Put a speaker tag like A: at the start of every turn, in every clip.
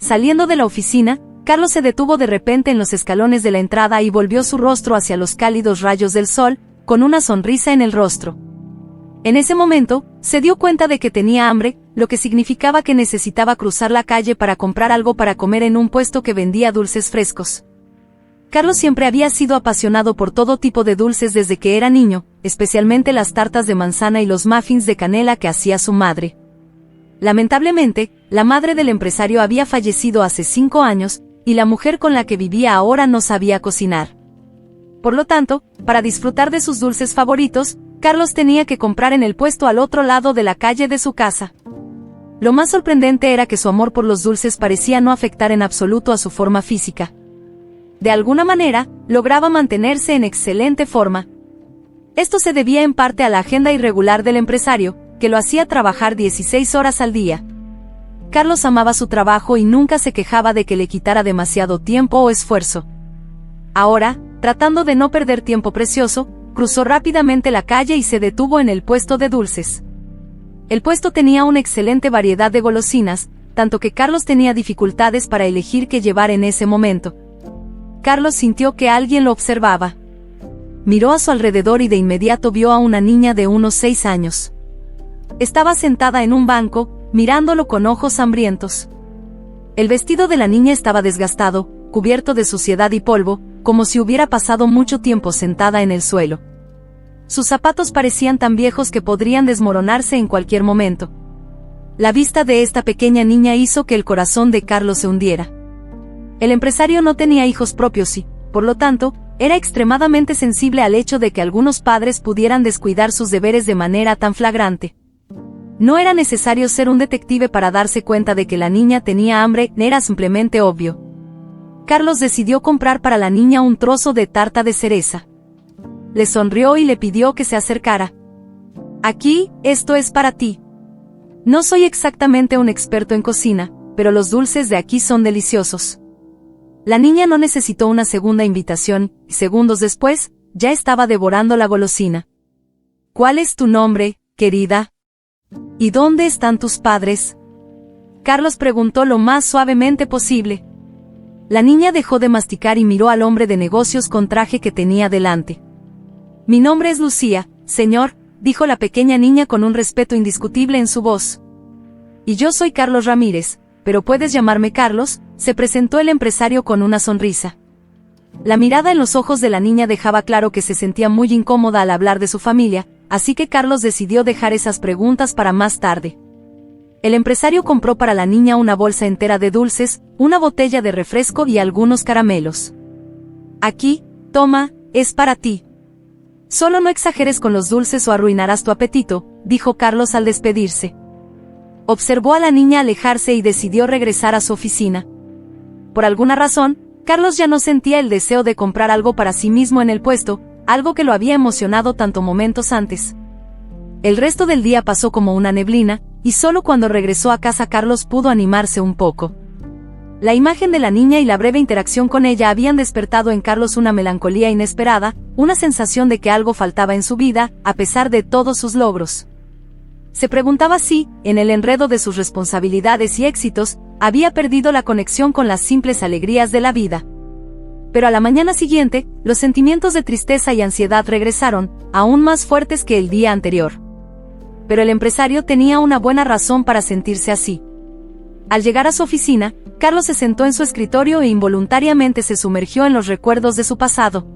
A: Saliendo de la oficina, Carlos se detuvo de repente en los escalones de la entrada y volvió su rostro hacia los cálidos rayos del sol, con una sonrisa en el rostro. En ese momento, se dio cuenta de que tenía hambre, lo que significaba que necesitaba cruzar la calle para comprar algo para comer en un puesto que vendía dulces frescos. Carlos siempre había sido apasionado por todo tipo de dulces desde que era niño, especialmente las tartas de manzana y los muffins de canela que hacía su madre. Lamentablemente, la madre del empresario había fallecido hace 5 años, y la mujer con la que vivía ahora no sabía cocinar. Por lo tanto, para disfrutar de sus dulces favoritos, Carlos tenía que comprar en el puesto al otro lado de la calle de su casa. Lo más sorprendente era que su amor por los dulces parecía no afectar en absoluto a su forma física. De alguna manera, lograba mantenerse en excelente forma. Esto se debía en parte a la agenda irregular del empresario, que lo hacía trabajar 16 horas al día. Carlos amaba su trabajo y nunca se quejaba de que le quitara demasiado tiempo o esfuerzo. Ahora, tratando de no perder tiempo precioso, cruzó rápidamente la calle y se detuvo en el puesto de dulces. El puesto tenía una excelente variedad de golosinas, tanto que Carlos tenía dificultades para elegir qué llevar en ese momento. Carlos sintió que alguien lo observaba. Miró a su alrededor y de inmediato vio a una niña de unos 6 años. Estaba sentada en un banco, mirándolo con ojos hambrientos. El vestido de la niña estaba desgastado, cubierto de suciedad y polvo, como si hubiera pasado mucho tiempo sentada en el suelo. Sus zapatos parecían tan viejos que podrían desmoronarse en cualquier momento. La vista de esta pequeña niña hizo que el corazón de Carlos se hundiera. El empresario no tenía hijos propios y, por lo tanto, era extremadamente sensible al hecho de que algunos padres pudieran descuidar sus deberes de manera tan flagrante. No era necesario ser un detective para darse cuenta de que la niña tenía hambre, era simplemente obvio. Carlos decidió comprar para la niña un trozo de tarta de cereza. Le sonrió y le pidió que se acercara. Aquí, esto es para ti. No soy exactamente un experto en cocina, pero los dulces de aquí son deliciosos. La niña no necesitó una segunda invitación, y segundos después, ya estaba devorando la golosina. ¿Cuál es tu nombre, querida? ¿Y dónde están tus padres? Carlos preguntó lo más suavemente posible. La niña dejó de masticar y miró al hombre de negocios con traje que tenía delante. Mi nombre es Lucía, señor, dijo la pequeña niña con un respeto indiscutible en su voz. Y yo soy Carlos Ramírez, pero puedes llamarme Carlos, se presentó el empresario con una sonrisa. La mirada en los ojos de la niña dejaba claro que se sentía muy incómoda al hablar de su familia, así que Carlos decidió dejar esas preguntas para más tarde. El empresario compró para la niña una bolsa entera de dulces, una botella de refresco y algunos caramelos. Aquí, toma, es para ti. Solo no exageres con los dulces o arruinarás tu apetito, dijo Carlos al despedirse. Observó a la niña alejarse y decidió regresar a su oficina. Por alguna razón, Carlos ya no sentía el deseo de comprar algo para sí mismo en el puesto, algo que lo había emocionado tanto momentos antes. El resto del día pasó como una neblina, y solo cuando regresó a casa Carlos pudo animarse un poco. La imagen de la niña y la breve interacción con ella habían despertado en Carlos una melancolía inesperada, una sensación de que algo faltaba en su vida, a pesar de todos sus logros. Se preguntaba si, en el enredo de sus responsabilidades y éxitos, había perdido la conexión con las simples alegrías de la vida. Pero a la mañana siguiente, los sentimientos de tristeza y ansiedad regresaron, aún más fuertes que el día anterior. Pero el empresario tenía una buena razón para sentirse así. Al llegar a su oficina, Carlos se sentó en su escritorio e involuntariamente se sumergió en los recuerdos de su pasado.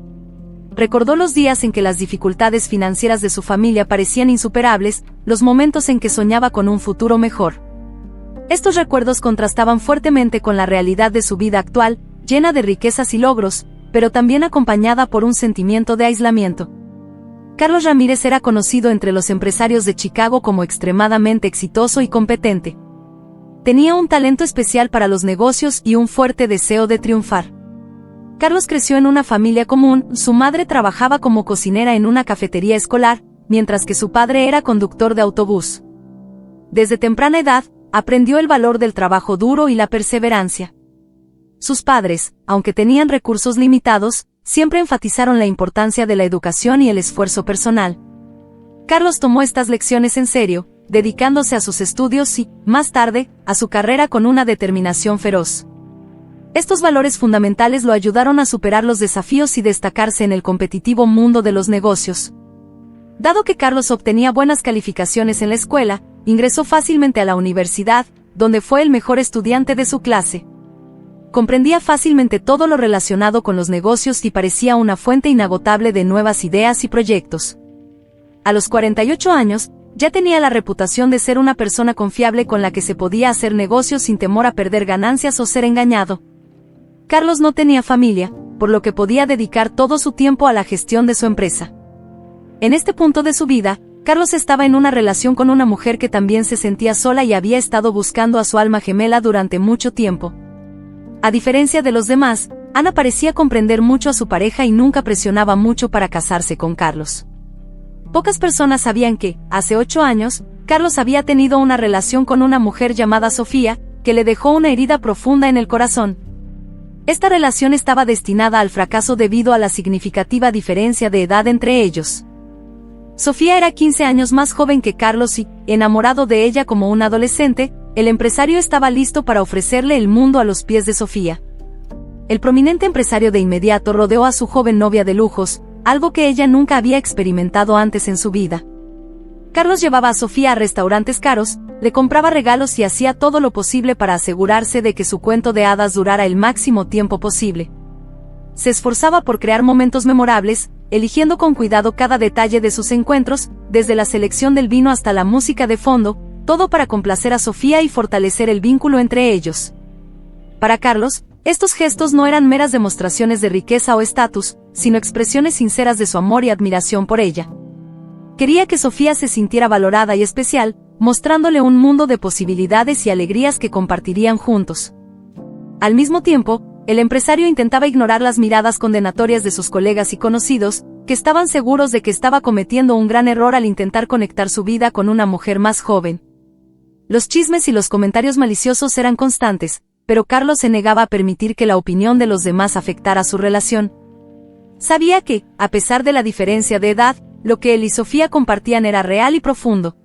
A: Recordó los días en que las dificultades financieras de su familia parecían insuperables, los momentos en que soñaba con un futuro mejor. Estos recuerdos contrastaban fuertemente con la realidad de su vida actual, llena de riquezas y logros, pero también acompañada por un sentimiento de aislamiento. Carlos Ramírez era conocido entre los empresarios de Chicago como extremadamente exitoso y competente. Tenía un talento especial para los negocios y un fuerte deseo de triunfar. Carlos creció en una familia común, su madre trabajaba como cocinera en una cafetería escolar, mientras que su padre era conductor de autobús. Desde temprana edad, aprendió el valor del trabajo duro y la perseverancia. Sus padres, aunque tenían recursos limitados, siempre enfatizaron la importancia de la educación y el esfuerzo personal. Carlos tomó estas lecciones en serio, dedicándose a sus estudios y, más tarde, a su carrera con una determinación feroz. Estos valores fundamentales lo ayudaron a superar los desafíos y destacarse en el competitivo mundo de los negocios. Dado que Carlos obtenía buenas calificaciones en la escuela, ingresó fácilmente a la universidad, donde fue el mejor estudiante de su clase. Comprendía fácilmente todo lo relacionado con los negocios y parecía una fuente inagotable de nuevas ideas y proyectos. A los 48 años, ya tenía la reputación de ser una persona confiable con la que se podía hacer negocios sin temor a perder ganancias o ser engañado. Carlos no tenía familia, por lo que podía dedicar todo su tiempo a la gestión de su empresa. En este punto de su vida, Carlos estaba en una relación con una mujer que también se sentía sola y había estado buscando a su alma gemela durante mucho tiempo. A diferencia de los demás, Ana parecía comprender mucho a su pareja y nunca presionaba mucho para casarse con Carlos. Pocas personas sabían que, hace 8 años, Carlos había tenido una relación con una mujer llamada Sofía, que le dejó una herida profunda en el corazón. Esta relación estaba destinada al fracaso debido a la significativa diferencia de edad entre ellos. Sofía era 15 años más joven que Carlos y, enamorado de ella como un adolescente, el empresario estaba listo para ofrecerle el mundo a los pies de Sofía. El prominente empresario de inmediato rodeó a su joven novia de lujos, algo que ella nunca había experimentado antes en su vida. Carlos llevaba a Sofía a restaurantes caros, le compraba regalos y hacía todo lo posible para asegurarse de que su cuento de hadas durara el máximo tiempo posible. Se esforzaba por crear momentos memorables, eligiendo con cuidado cada detalle de sus encuentros, desde la selección del vino hasta la música de fondo, todo para complacer a Sofía y fortalecer el vínculo entre ellos. Para Carlos, estos gestos no eran meras demostraciones de riqueza o estatus, sino expresiones sinceras de su amor y admiración por ella. Quería que Sofía se sintiera valorada y especial, mostrándole un mundo de posibilidades y alegrías que compartirían juntos. Al mismo tiempo, el empresario intentaba ignorar las miradas condenatorias de sus colegas y conocidos, que estaban seguros de que estaba cometiendo un gran error al intentar conectar su vida con una mujer más joven. Los chismes y los comentarios maliciosos eran constantes, pero Carlos se negaba a permitir que la opinión de los demás afectara su relación. Sabía que, a pesar de la diferencia de edad, lo que él y Sofía compartían era real y profundo.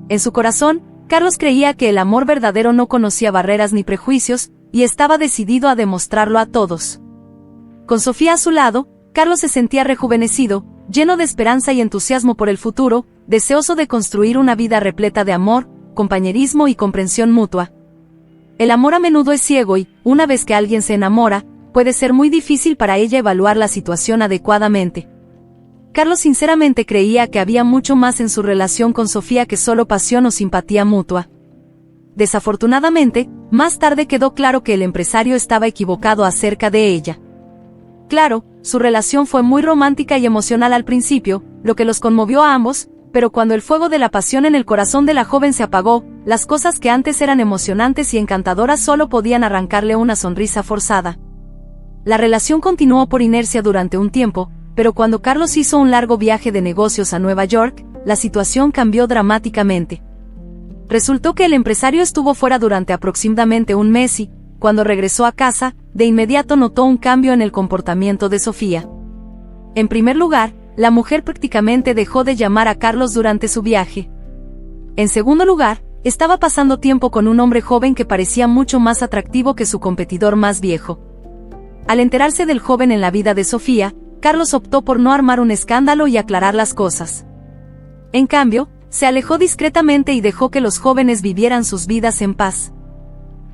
A: En su corazón, Carlos creía que el amor verdadero no conocía barreras ni prejuicios, y estaba decidido a demostrarlo a todos. Con Sofía a su lado, Carlos se sentía rejuvenecido, lleno de esperanza y entusiasmo por el futuro, deseoso de construir una vida repleta de amor, compañerismo y comprensión mutua. El amor a menudo es ciego y, una vez que alguien se enamora, puede ser muy difícil para ella evaluar la situación adecuadamente. Carlos sinceramente creía que había mucho más en su relación con Sofía que solo pasión o simpatía mutua. Desafortunadamente, más tarde quedó claro que el empresario estaba equivocado acerca de ella. Claro, su relación fue muy romántica y emocional al principio, lo que los conmovió a ambos, pero cuando el fuego de la pasión en el corazón de la joven se apagó, las cosas que antes eran emocionantes y encantadoras solo podían arrancarle una sonrisa forzada. La relación continuó por inercia durante un tiempo, pero cuando Carlos hizo un largo viaje de negocios a Nueva York, la situación cambió dramáticamente. Resultó que el empresario estuvo fuera durante aproximadamente un mes y, cuando regresó a casa, de inmediato notó un cambio en el comportamiento de Sofía. En primer lugar, la mujer prácticamente dejó de llamar a Carlos durante su viaje. En segundo lugar, estaba pasando tiempo con un hombre joven que parecía mucho más atractivo que su competidor más viejo. Al enterarse del joven en la vida de Sofía, Carlos optó por no armar un escándalo y aclarar las cosas. En cambio, se alejó discretamente y dejó que los jóvenes vivieran sus vidas en paz.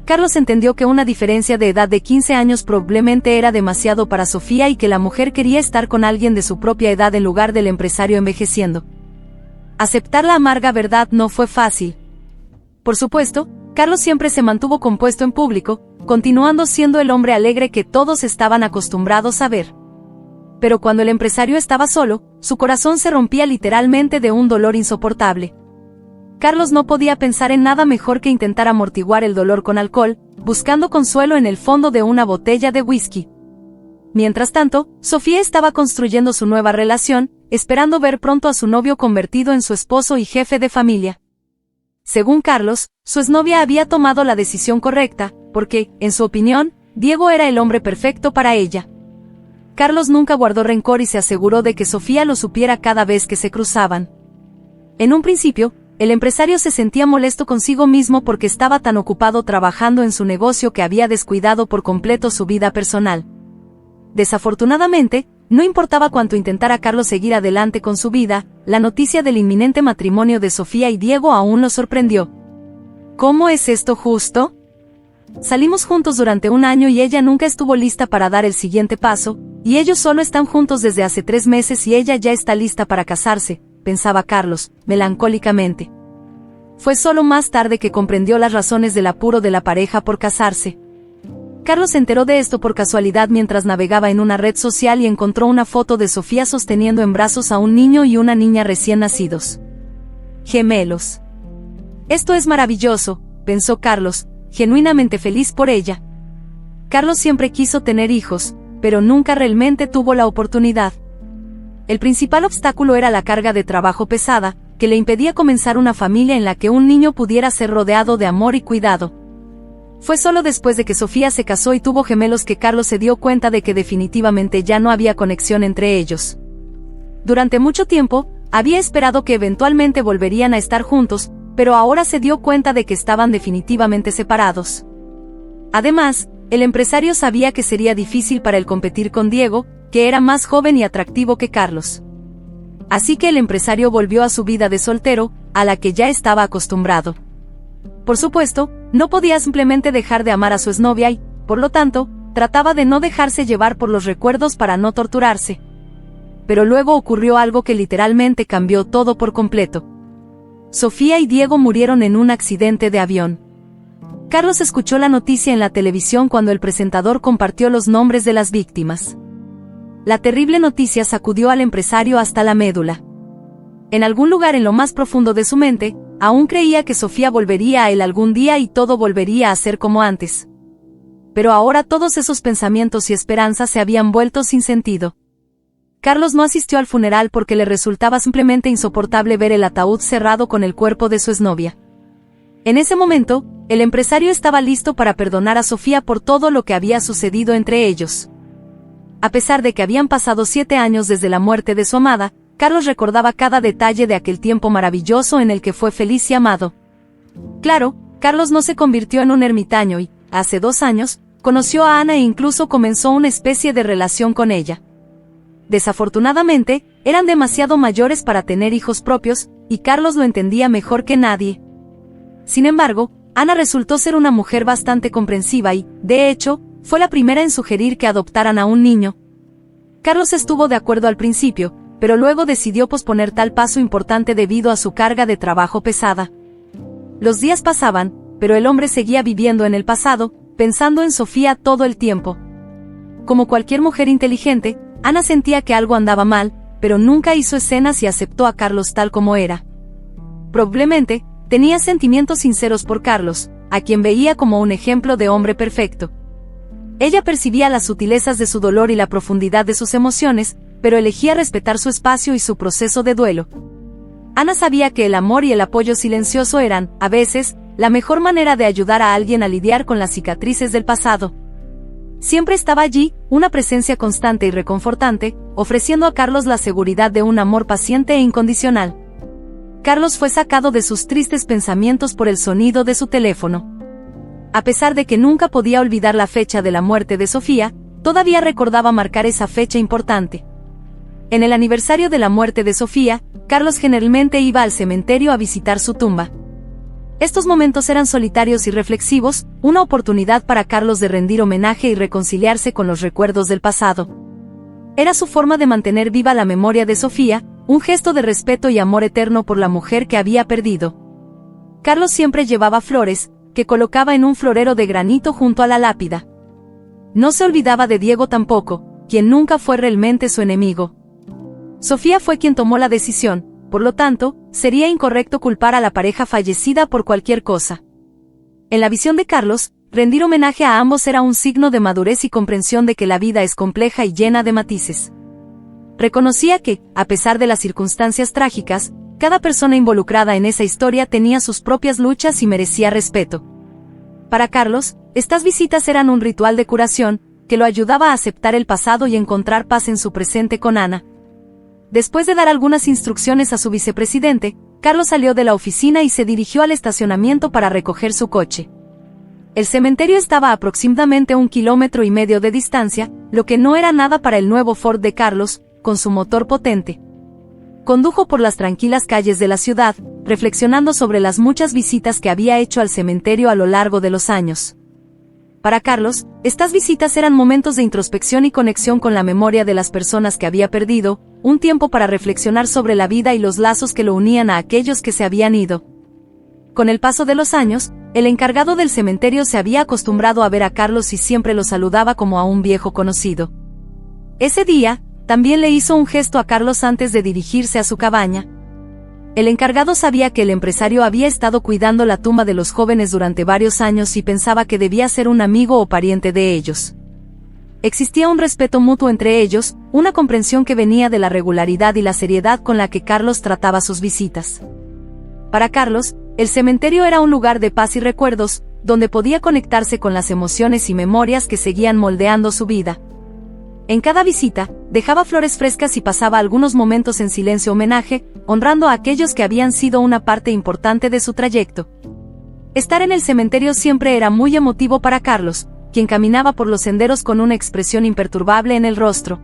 A: Carlos entendió que una diferencia de edad de 15 años probablemente era demasiado para Sofía y que la mujer quería estar con alguien de su propia edad en lugar del empresario envejeciendo. Aceptar la amarga verdad no fue fácil. Por supuesto, Carlos siempre se mantuvo compuesto en público, continuando siendo el hombre alegre que todos estaban acostumbrados a ver. Pero cuando el empresario estaba solo, su corazón se rompía literalmente de un dolor insoportable. Carlos no podía pensar en nada mejor que intentar amortiguar el dolor con alcohol, buscando consuelo en el fondo de una botella de whisky. Mientras tanto, Sofía estaba construyendo su nueva relación, esperando ver pronto a su novio convertido en su esposo y jefe de familia. Según Carlos, su exnovia había tomado la decisión correcta, porque, en su opinión, Diego era el hombre perfecto para ella. Carlos nunca guardó rencor y se aseguró de que Sofía lo supiera cada vez que se cruzaban. En un principio, El empresario se sentía molesto consigo mismo porque estaba tan ocupado trabajando en su negocio que había descuidado por completo su vida personal. Desafortunadamente, no importaba cuánto intentara Carlos seguir adelante con su vida, la noticia del inminente matrimonio de Sofía y Diego aún lo sorprendió. ¿Cómo es esto justo? Salimos juntos durante 1 año y ella nunca estuvo lista para dar el siguiente paso, y ellos solo están juntos desde hace 3 meses y ella ya está lista para casarse, pensaba Carlos, melancólicamente. Fue solo más tarde que comprendió las razones del apuro de la pareja por casarse. Carlos se enteró de esto por casualidad mientras navegaba en una red social y encontró una foto de Sofía sosteniendo en brazos a un niño y una niña recién nacidos. Gemelos. Esto es maravilloso, pensó Carlos, genuinamente feliz por ella. Carlos siempre quiso tener hijos, pero nunca realmente tuvo la oportunidad. El principal obstáculo era la carga de trabajo pesada, que le impedía comenzar una familia en la que un niño pudiera ser rodeado de amor y cuidado. Fue solo después de que Sofía se casó y tuvo gemelos que Carlos se dio cuenta de que definitivamente ya no había conexión entre ellos. Durante mucho tiempo, había esperado que eventualmente volverían a estar juntos, pero ahora se dio cuenta de que estaban definitivamente separados. Además, el empresario sabía que sería difícil para él competir con Diego, que era más joven y atractivo que Carlos. Así que el empresario volvió a su vida de soltero, a la que ya estaba acostumbrado. Por supuesto, no podía simplemente dejar de amar a su exnovia y, por lo tanto, trataba de no dejarse llevar por los recuerdos para no torturarse. Pero luego ocurrió algo que literalmente cambió todo por completo. Sofía y Diego murieron en un accidente de avión. Carlos escuchó la noticia en la televisión cuando el presentador compartió los nombres de las víctimas. La terrible noticia sacudió al empresario hasta la médula. En algún lugar en lo más profundo de su mente, aún creía que Sofía volvería a él algún día y todo volvería a ser como antes. Pero ahora todos esos pensamientos y esperanzas se habían vuelto sin sentido. Carlos no asistió al funeral porque le resultaba simplemente insoportable ver el ataúd cerrado con el cuerpo de su exnovia. En ese momento, el empresario estaba listo para perdonar a Sofía por todo lo que había sucedido entre ellos. A pesar de que habían pasado 7 años desde la muerte de su amada, Carlos recordaba cada detalle de aquel tiempo maravilloso en el que fue feliz y amado. Claro, Carlos no se convirtió en un ermitaño y, hace 2 años, conoció a Ana e incluso comenzó una especie de relación con ella. Desafortunadamente, eran demasiado mayores para tener hijos propios, y Carlos lo entendía mejor que nadie. Sin embargo, Ana resultó ser una mujer bastante comprensiva y, de hecho, fue la primera en sugerir que adoptaran a un niño. Carlos estuvo de acuerdo al principio, pero luego decidió posponer tal paso importante debido a su carga de trabajo pesada. Los días pasaban, pero el hombre seguía viviendo en el pasado, pensando en Sofía todo el tiempo. Como cualquier mujer inteligente, Ana sentía que algo andaba mal, pero nunca hizo escenas y aceptó a Carlos tal como era. Probablemente, tenía sentimientos sinceros por Carlos, a quien veía como un ejemplo de hombre perfecto. Ella percibía las sutilezas de su dolor y la profundidad de sus emociones, pero elegía respetar su espacio y su proceso de duelo. Ana sabía que el amor y el apoyo silencioso eran, a veces, la mejor manera de ayudar a alguien a lidiar con las cicatrices del pasado. Siempre estaba allí, una presencia constante y reconfortante, ofreciendo a Carlos la seguridad de un amor paciente e incondicional. Carlos fue sacado de sus tristes pensamientos por el sonido de su teléfono. A pesar de que nunca podía olvidar la fecha de la muerte de Sofía, todavía recordaba marcar esa fecha importante. En el aniversario de la muerte de Sofía, Carlos generalmente iba al cementerio a visitar su tumba. Estos momentos eran solitarios y reflexivos, una oportunidad para Carlos de rendir homenaje y reconciliarse con los recuerdos del pasado. Era su forma de mantener viva la memoria de Sofía, un gesto de respeto y amor eterno por la mujer que había perdido. Carlos siempre llevaba flores, que colocaba en un florero de granito junto a la lápida. No se olvidaba de Diego tampoco, quien nunca fue realmente su enemigo. Sofía fue quien tomó la decisión, por lo tanto, sería incorrecto culpar a la pareja fallecida por cualquier cosa. En la visión de Carlos, rendir homenaje a ambos era un signo de madurez y comprensión de que la vida es compleja y llena de matices. Reconocía que, a pesar de las circunstancias trágicas, cada persona involucrada en esa historia tenía sus propias luchas y merecía respeto. Para Carlos, estas visitas eran un ritual de curación, que lo ayudaba a aceptar el pasado y encontrar paz en su presente con Ana. Después de dar algunas instrucciones a su vicepresidente, Carlos salió de la oficina y se dirigió al estacionamiento para recoger su coche. El cementerio estaba a aproximadamente 1,5 kilómetros de distancia, lo que no era nada para el nuevo Ford de Carlos, con su motor potente. Condujo por las tranquilas calles de la ciudad, reflexionando sobre las muchas visitas que había hecho al cementerio a lo largo de los años. Para Carlos, estas visitas eran momentos de introspección y conexión con la memoria de las personas que había perdido, un tiempo para reflexionar sobre la vida y los lazos que lo unían a aquellos que se habían ido. Con el paso de los años, el encargado del cementerio se había acostumbrado a ver a Carlos y siempre lo saludaba como a un viejo conocido. Ese día, también le hizo un gesto a Carlos antes de dirigirse a su cabaña. El encargado sabía que el empresario había estado cuidando la tumba de los jóvenes durante varios años y pensaba que debía ser un amigo o pariente de ellos. Existía un respeto mutuo entre ellos, una comprensión que venía de la regularidad y la seriedad con la que Carlos trataba sus visitas. Para Carlos, el cementerio era un lugar de paz y recuerdos, donde podía conectarse con las emociones y memorias que seguían moldeando su vida. En cada visita, dejaba flores frescas y pasaba algunos momentos en silencio homenaje, honrando a aquellos que habían sido una parte importante de su trayecto. Estar en el cementerio siempre era muy emotivo para Carlos, quien caminaba por los senderos con una expresión imperturbable en el rostro.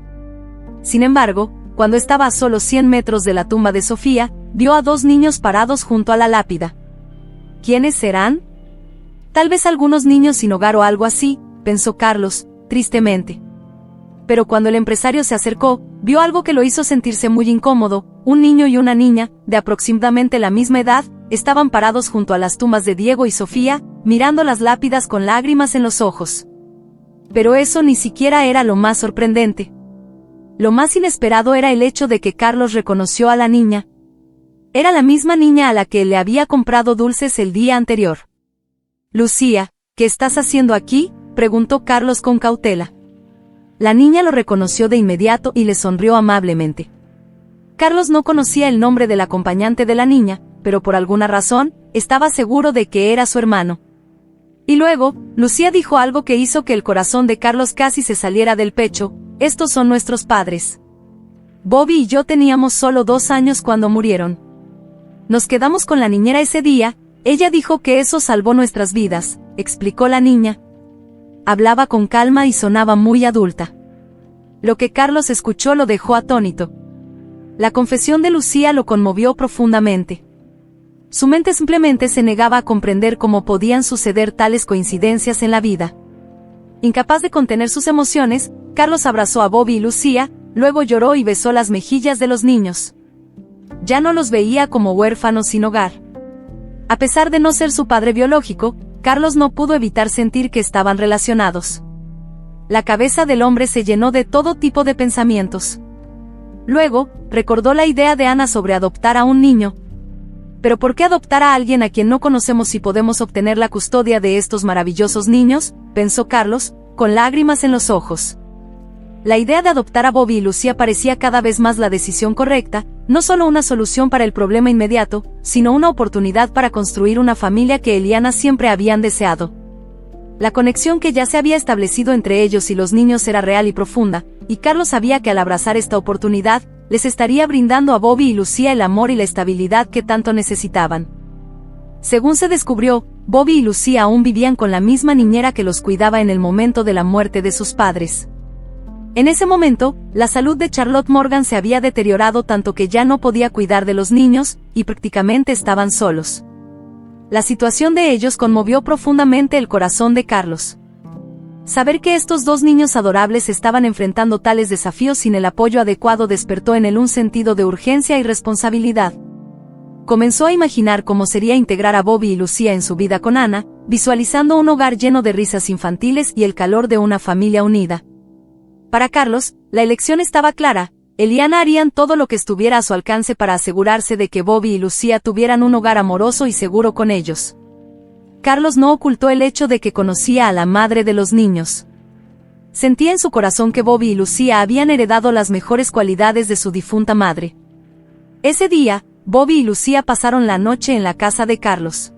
A: Sin embargo, cuando estaba a solo 100 metros de la tumba de Sofía, vio a 2 niños parados junto a la lápida. ¿Quiénes serán? Tal vez algunos niños sin hogar o algo así, pensó Carlos, tristemente. Pero cuando el empresario se acercó, vio algo que lo hizo sentirse muy incómodo. Un niño y una niña, de aproximadamente la misma edad, estaban parados junto a las tumbas de Diego y Sofía, mirando las lápidas con lágrimas en los ojos. Pero eso ni siquiera era lo más sorprendente. Lo más inesperado era el hecho de que Carlos reconoció a la niña. Era la misma niña a la que le había comprado dulces el día anterior. «Lucía, ¿qué estás haciendo aquí?», preguntó Carlos con cautela. La niña lo reconoció de inmediato y le sonrió amablemente. Carlos no conocía el nombre del acompañante de la niña, pero por alguna razón, estaba seguro de que era su hermano. Y luego, Lucía dijo algo que hizo que el corazón de Carlos casi se saliera del pecho: «Estos son nuestros padres. Bobby y yo teníamos solo 2 años cuando murieron. Nos quedamos con la niñera ese día, ella dijo que eso salvó nuestras vidas», explicó la niña. Hablaba con calma y sonaba muy adulta. Lo que Carlos escuchó lo dejó atónito. La confesión de Lucía lo conmovió profundamente. Su mente simplemente se negaba a comprender cómo podían suceder tales coincidencias en la vida. Incapaz de contener sus emociones, Carlos abrazó a Bobby y Lucía, luego lloró y besó las mejillas de los niños. Ya no los veía como huérfanos sin hogar. A pesar de no ser su padre biológico, Carlos no pudo evitar sentir que estaban relacionados. La cabeza del hombre se llenó de todo tipo de pensamientos. Luego, recordó la idea de Ana sobre adoptar a un niño. ¿Pero por qué adoptar a alguien a quien no conocemos si podemos obtener la custodia de estos maravillosos niños?, pensó Carlos, con lágrimas en los ojos. La idea de adoptar a Bobby y Lucía parecía cada vez más la decisión correcta, no solo una solución para el problema inmediato, sino una oportunidad para construir una familia que él y Ana siempre habían deseado. La conexión que ya se había establecido entre ellos y los niños era real y profunda, y Carlos sabía que al abrazar esta oportunidad, les estaría brindando a Bobby y Lucía el amor y la estabilidad que tanto necesitaban. Según se descubrió, Bobby y Lucía aún vivían con la misma niñera que los cuidaba en el momento de la muerte de sus padres. En ese momento, la salud de Charlotte Morgan se había deteriorado tanto que ya no podía cuidar de los niños, y prácticamente estaban solos. La situación de ellos conmovió profundamente el corazón de Carlos. Saber que estos 2 niños adorables estaban enfrentando tales desafíos sin el apoyo adecuado despertó en él un sentido de urgencia y responsabilidad. Comenzó a imaginar cómo sería integrar a Bobby y Lucía en su vida con Ana, visualizando un hogar lleno de risas infantiles y el calor de una familia unida. Para Carlos, la elección estaba clara: él y Ana harían todo lo que estuviera a su alcance para asegurarse de que Bobby y Lucía tuvieran un hogar amoroso y seguro con ellos. Carlos no ocultó el hecho de que conocía a la madre de los niños. Sentía en su corazón que Bobby y Lucía habían heredado las mejores cualidades de su difunta madre. Ese día, Bobby y Lucía pasaron la noche en la casa de Carlos.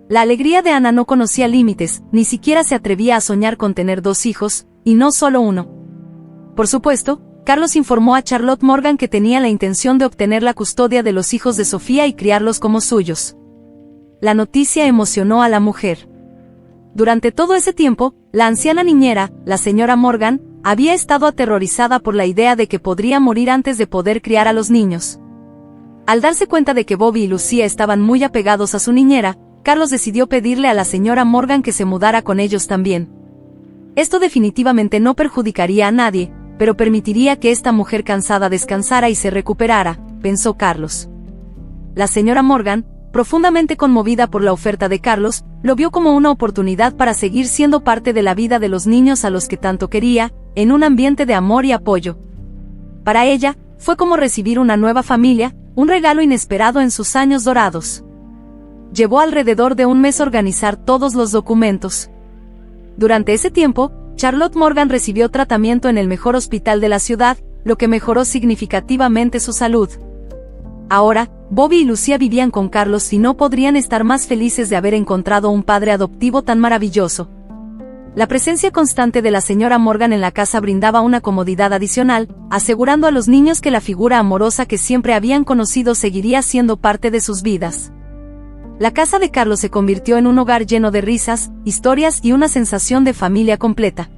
A: La alegría de Ana no conocía límites, ni siquiera se atrevía a soñar con tener 2 hijos, y no solo uno. Por supuesto, Carlos informó a Charlotte Morgan que tenía la intención de obtener la custodia de los hijos de Sofía y criarlos como suyos. La noticia emocionó a la mujer. Durante todo ese tiempo, la anciana niñera, la señora Morgan, había estado aterrorizada por la idea de que podría morir antes de poder criar a los niños. Al darse cuenta de que Bobby y Lucía estaban muy apegados a su niñera, Carlos decidió pedirle a la señora Morgan que se mudara con ellos también. Esto definitivamente no perjudicaría a nadie, pero permitiría que esta mujer cansada descansara y se recuperara, pensó Carlos. La señora Morgan, profundamente conmovida por la oferta de Carlos, lo vio como una oportunidad para seguir siendo parte de la vida de los niños a los que tanto quería, en un ambiente de amor y apoyo. Para ella, fue como recibir una nueva familia, un regalo inesperado en sus años dorados. Llevó alrededor de un mes organizar todos los documentos. Durante ese tiempo, Charlotte Morgan recibió tratamiento en el mejor hospital de la ciudad, lo que mejoró significativamente su salud. Ahora, Bobby y Lucía vivían con Carlos y no podrían estar más felices de haber encontrado un padre adoptivo tan maravilloso. La presencia constante de la señora Morgan en la casa brindaba una comodidad adicional, asegurando a los niños que la figura amorosa que siempre habían conocido seguiría siendo parte de sus vidas. La casa de Carlos se convirtió en un hogar lleno de risas, historias y una sensación de familia completa.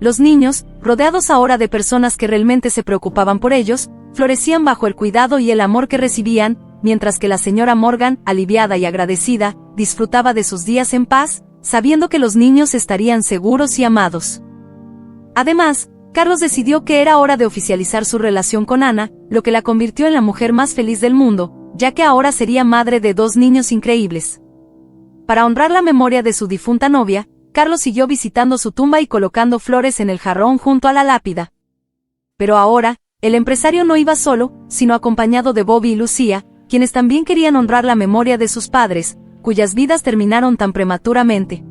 A: Los niños, rodeados ahora de personas que realmente se preocupaban por ellos, florecían bajo el cuidado y el amor que recibían, mientras que la señora Morgan, aliviada y agradecida, disfrutaba de sus días en paz, sabiendo que los niños estarían seguros y amados. Además, Carlos decidió que era hora de oficializar su relación con Ana, lo que la convirtió en la mujer más feliz del mundo, ya que ahora sería madre de 2 niños increíbles. Para honrar la memoria de su difunta novia, Carlos siguió visitando su tumba y colocando flores en el jarrón junto a la lápida. Pero ahora, el empresario no iba solo, sino acompañado de Bobby y Lucía, quienes también querían honrar la memoria de sus padres, cuyas vidas terminaron tan prematuramente.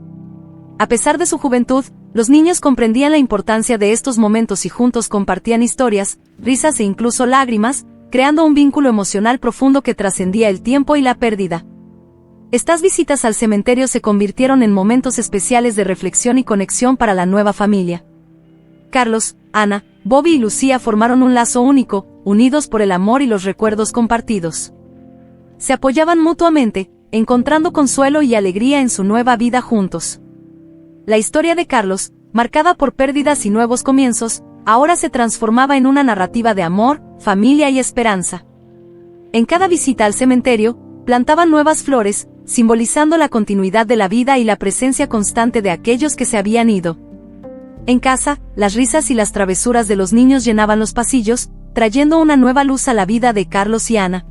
A: A pesar de su juventud, los niños comprendían la importancia de estos momentos y juntos compartían historias, risas e incluso lágrimas, creando un vínculo emocional profundo que trascendía el tiempo y la pérdida. Estas visitas al cementerio se convirtieron en momentos especiales de reflexión y conexión para la nueva familia. Carlos, Ana, Bobby y Lucía formaron un lazo único, unidos por el amor y los recuerdos compartidos. Se apoyaban mutuamente, encontrando consuelo y alegría en su nueva vida juntos. La historia de Carlos, marcada por pérdidas y nuevos comienzos, ahora se transformaba en una narrativa de amor, familia y esperanza. En cada visita al cementerio, plantaban nuevas flores, simbolizando la continuidad de la vida y la presencia constante de aquellos que se habían ido. En casa, las risas y las travesuras de los niños llenaban los pasillos, trayendo una nueva luz a la vida de Carlos y Ana.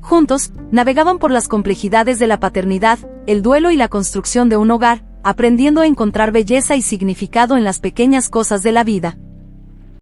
A: Juntos, navegaban por las complejidades de la paternidad, el duelo y la construcción de un hogar, aprendiendo a encontrar belleza y significado en las pequeñas cosas de la vida.